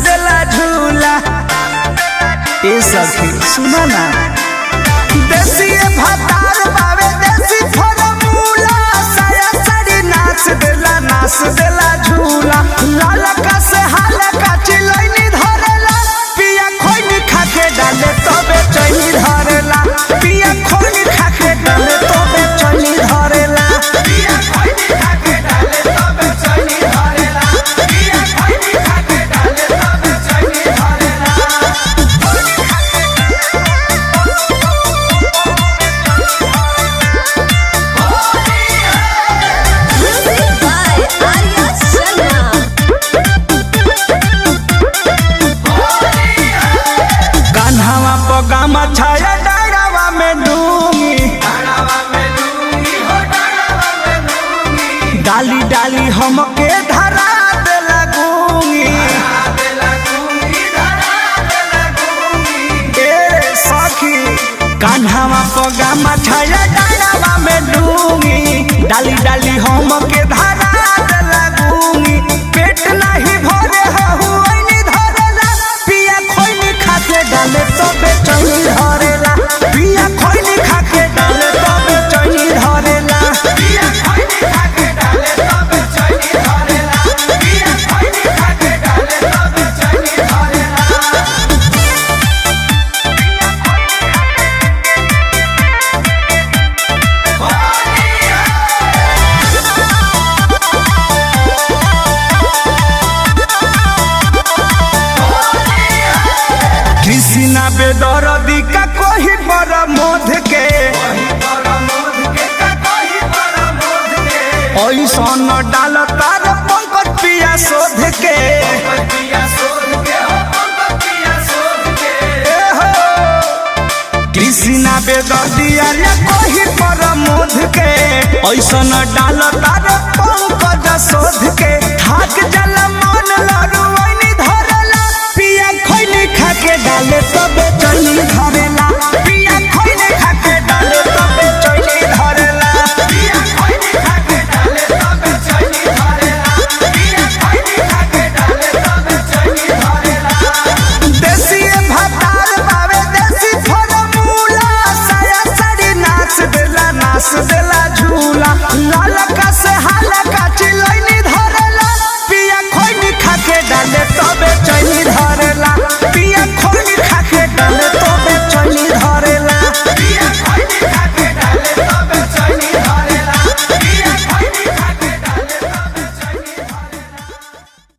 देला झूला। ए सखी सुना ना, देसी भातार बावे देसी फॉर्मूला, साया साड़ी नाच देला झूला। लालका से हालका चिलैनी धरेला, पिया खोइनी खाके डाले तबे चैनी धरेला। पिया खोइनी खाके डाले तबे चैनी धरेला। पिया खोइनी खाके डाले तबे चैनी धरेला। पिया खोइनी खाके डाले तबे चैनी धरेला। Music by Arya Sharma. कान्हावा पगामा छाया डाढ़ावा में डूंगी, डाली डाली हमके धरा देला गूंगी। ए सखी कान्हावा पगामा छाया डाढ़ावा में डूंगी, डाली डाली हमके धरा देला गूंगी। पेट नहीं भरे हहुआइनी धरेला, पिया खोइनी खाके डाले तबे चैनी धरेला। पिया खोइनी खाके डाले तबे चैनी धरेला। पिया खोइनी खाके डाले तबे चैनी धरेला। पिया खोइनी खाके डाले तबे चैनी धरेला। कृष्णा बेदरदी का कोही पर मोध के, ऐसन डाल तार पंकज पिया शोध के। ए हो कृष्णा बेदर्दिया ने कोही पर मोध के, ऐसन डाल तार पंकज शोध के। थाक जल मन लरुआइनी धरेला, पिया खोइनी खाके डाले तबे चैनी धरेला। पिया खोइनी खाके डाले तबे चैनी धरेला। पिया खोइनी खाके डाले तबे चैनी धरेला। पिया खोइनी खाके डाले तबे चैनी धरेला। देसी भातार बावे देसी फॉर्मूला, साया साड़ी नाच देला